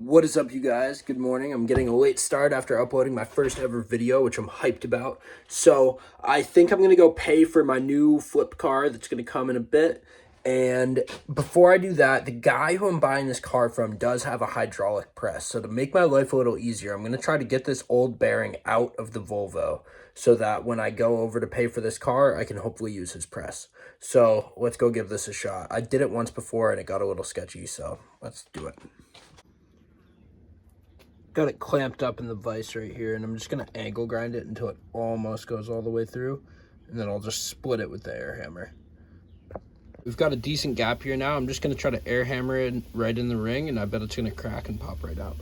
What is up, you guys? Good morning. I'm getting a late start after uploading my first ever video, which I'm hyped about. So I think I'm going to go pay for my new flip car that's going to come in a bit. And before I do that, the guy who I'm buying this car from does have a hydraulic press. So to make my life a little easier, I'm going to try to get this old bearing out of the Volvo so that when I go over to pay for this car, I can hopefully use his press. So let's go give this a shot. I did it once before and it got a little sketchy, so let's do it. Got it clamped up in the vise right here, and I'm just gonna angle grind it until it almost goes all the way through, and then I'll just split it with the air hammer. We've got a decent gap here now. I'm just gonna try to air hammer it right in the ring, and I bet it's gonna crack and pop right out.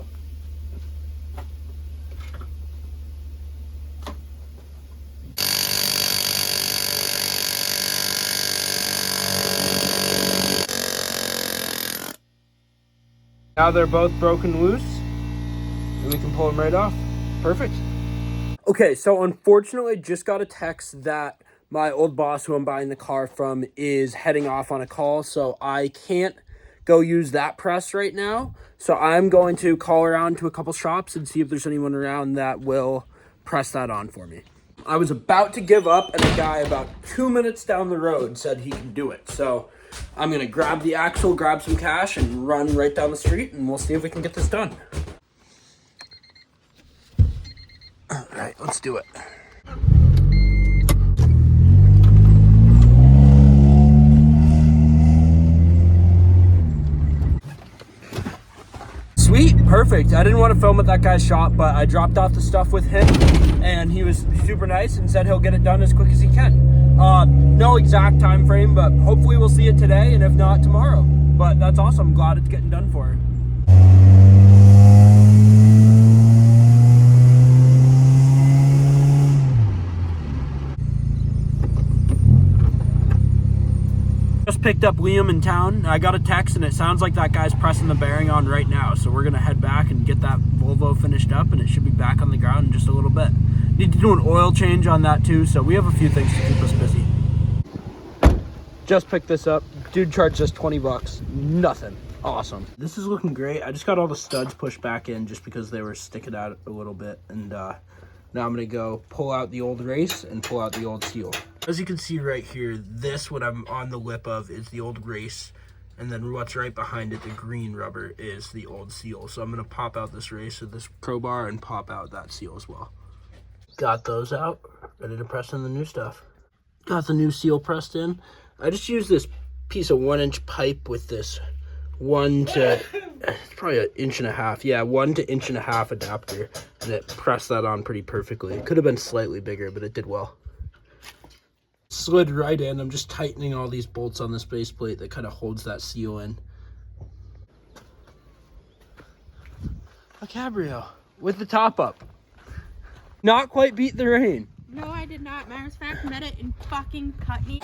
Now they're both broken loose, and we can pull them right off. Perfect. Okay, so unfortunately, just got a text that my old boss who I'm buying the car from is heading off on a call, so I can't go use that press right now. So I'm going to call around to a couple shops and see if there's anyone around that will press that on for me. I was about to give up, and a guy about 2 minutes down the road said he can do it. So I'm going to grab the axle, grab some cash, and run right down the street, and we'll see if we can get this done. All right, let's do it. Sweet, perfect. I didn't want to film at that guy's shop, but I dropped off the stuff with him, and he was super nice and said he'll get it done as quick as he can. No exact time frame, but hopefully we'll see it today, and if not, tomorrow. But that's awesome. I'm glad it's getting done for her. Just picked up Liam in town. I got a text and it sounds like that guy's pressing the bearing on right now. So we're gonna head back and get that Volvo finished up, and it should be back on the ground in just a little bit. Need to do an oil change on that too, so we have a few things to keep us busy. Just picked this up. Dude charged us 20 bucks. Nothing. Awesome. This is looking great. I just got all the studs pushed back in just because they were sticking out a little bit, and now I'm gonna go pull out the old race and pull out the old seal. As you can see right here, this, what I'm on the lip of, is the old race. And then what's right behind it, the green rubber, is the old seal. So I'm gonna pop out this race with this crowbar and pop out that seal as well. Got those out, ready to press in the new stuff. Got the new seal pressed in. I just used this piece of 1-inch pipe with this it's probably 1.5 inches. Yeah, 1 to 1.5 inch adapter, and it pressed that on pretty perfectly. It could have been slightly bigger, but it did well. Slid right in. I'm just tightening all these bolts on this base plate that kind of holds that seal in. A cabrio with the top up. Not quite beat the rain. No, I did not. Matter of fact, met it and fucking cut me.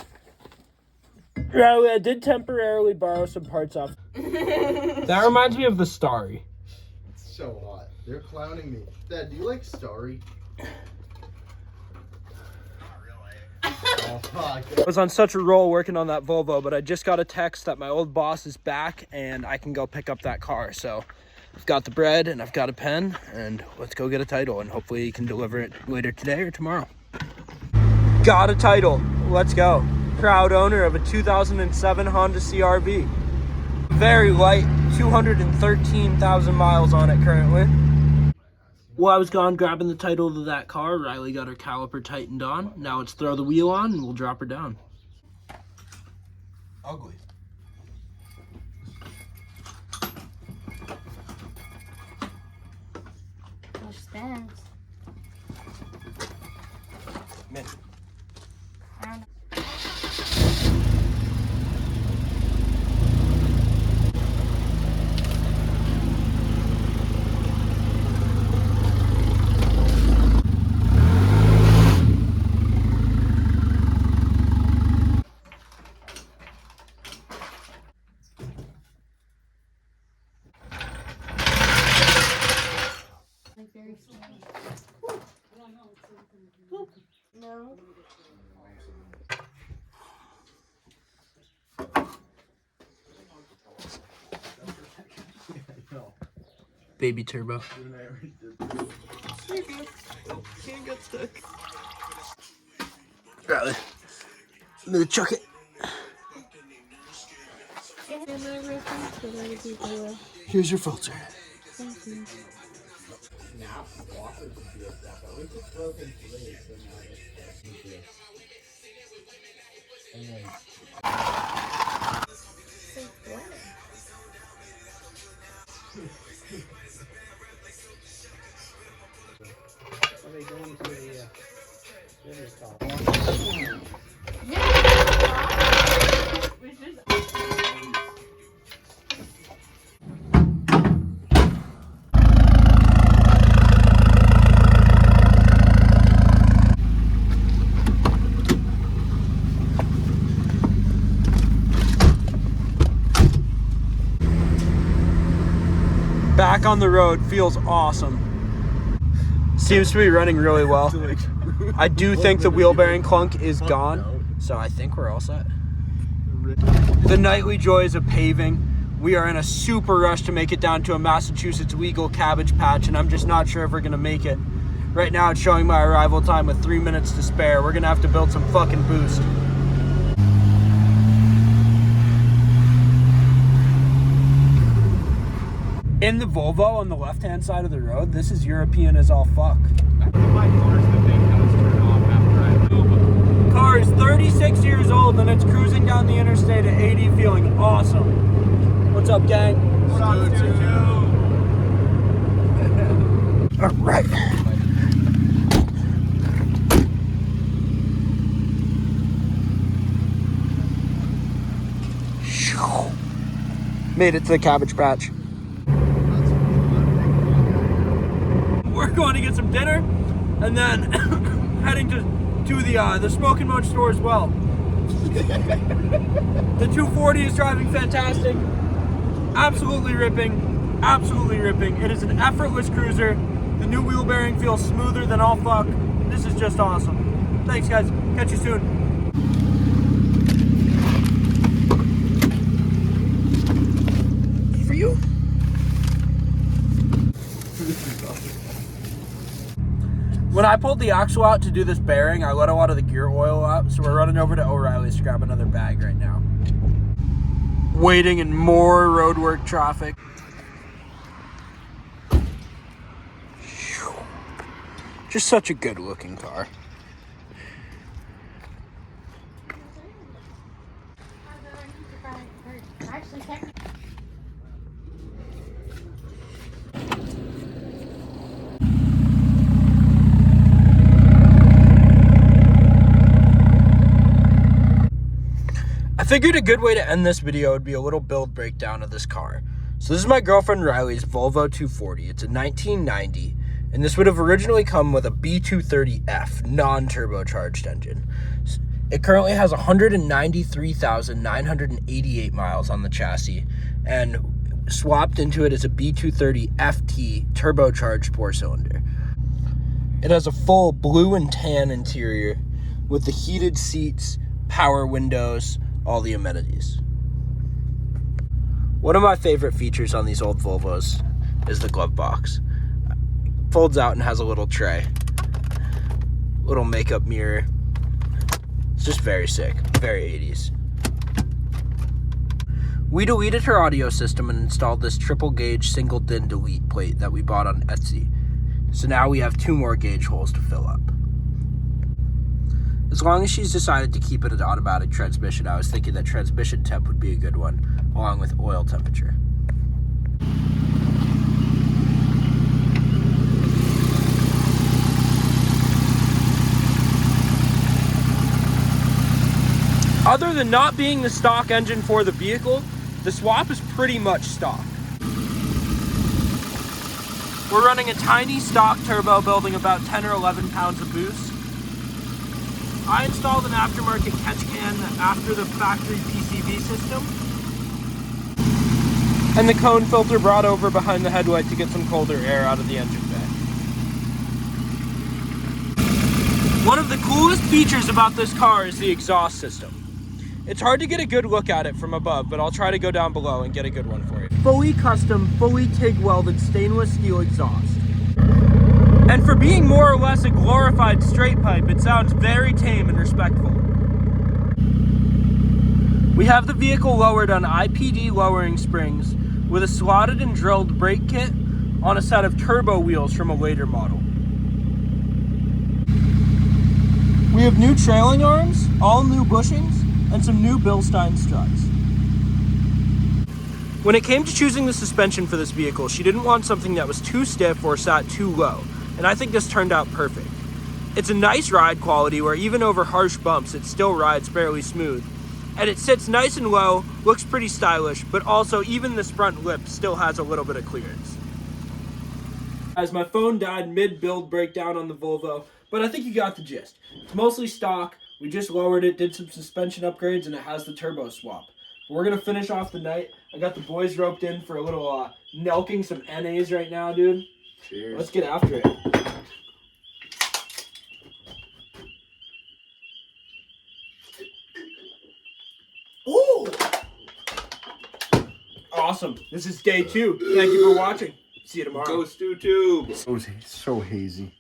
Riley, I did temporarily borrow some parts off. That reminds me of the Starry. It's so hot. They're clowning me. Dad, do you like Starry? Oh, fuck. I was on such a roll working on that Volvo, but I just got a text that my old boss is back and I can go pick up that car. So I've got the bread and I've got a pen, and let's go get a title, and hopefully he can deliver it later today or tomorrow. Got a title. Let's go. Proud owner of a 2007 Honda CR-V. Very light, 213,000 miles on it currently. While I was gone grabbing the title to that car, Riley got her caliper tightened on. Now let's throw the wheel on and we'll drop her down. Ugly. It spins. Mint. I don't know. Like very slow. No. Baby turbo. Can't get stuck. Riley, I'm gonna chuck it. Here's your filter. Back on the road feels awesome. Seems to be running really well. I do think the wheel bearing clunk is gone, so I think we're all set. The nightly joys of paving. We are in a super rush to make it down to a Massachusetts legal cabbage patch, and I'm just not sure if we're gonna make it. Right now it's showing my arrival time with 3 minutes to spare. We're gonna have to build some fucking boost. In the Volvo on the left-hand side of the road, this is European as all fuck. Car is 36 years old and it's cruising down the interstate at 80 feeling awesome. What's up, gang? What up, dude? All right. Made it to the cabbage patch. We're going to get some dinner and then heading to the Smoke and Munch store as well. The 240 is driving fantastic. Absolutely ripping. Absolutely ripping. It is an effortless cruiser. The new wheel bearing feels smoother than all fuck. This is just awesome. Thanks, guys. Catch you soon. For you. When I pulled the axle out to do this bearing, I let a lot of the gear oil out, so we're running over to O'Reilly's to grab another bag right now. Waiting in more roadwork traffic. Just such a good looking car. I figured a good way to end this video would be a little build breakdown of this car. So this is my girlfriend Riley's Volvo 240. It's a 1990, and this would have originally come with a B230F non-turbocharged engine. It currently has 193,988 miles on the chassis, and swapped into it is a B230FT turbocharged 4-cylinder. It has a full blue and tan interior with the heated seats, power windows, all the amenities. One of my favorite features on these old Volvos is the glove box. Folds out and has a little tray. Little makeup mirror. It's just very sick, very 80s. We deleted her audio system and installed this triple gauge single DIN delete plate that we bought on Etsy. So now we have 2 more gauge holes to fill up. As long as she's decided to keep it an automatic transmission, I was thinking that transmission temp would be a good one, along with oil temperature. Other than not being the stock engine for the vehicle, the swap is pretty much stock. We're running a tiny stock turbo building about 10 or 11 pounds of boost. I installed an aftermarket catch can after the factory PCV system. And the cone filter brought over behind the headlight to get some colder air out of the engine bay. One of the coolest features about this car is the exhaust system. It's hard to get a good look at it from above, but I'll try to go down below and get a good one for you. Fully custom, fully TIG welded stainless steel exhaust. And for being more or less a glorified straight pipe, it sounds very tame and respectful. We have the vehicle lowered on IPD lowering springs with a slotted and drilled brake kit on a set of turbo wheels from a later model. We have new trailing arms, all new bushings, and some new Bilstein struts. When it came to choosing the suspension for this vehicle, she didn't want something that was too stiff or sat too low, and I think this turned out perfect. It's a nice ride quality where even over harsh bumps it still rides fairly smooth, and it sits nice and low, looks pretty stylish, but also even this front lip still has a little bit of clearance. As my phone died mid-build breakdown on the Volvo, but I think you got the gist. It's mostly stock. We just lowered it, did some suspension upgrades, and it has the turbo swap. But we're going to finish off the night. I got the boys roped in for a little nelking some NAs right now, dude. Cheers. Let's get after it. Ooh! Awesome. This is day 2. Thank you for watching. See you tomorrow. Go Stu Tube. So hazy.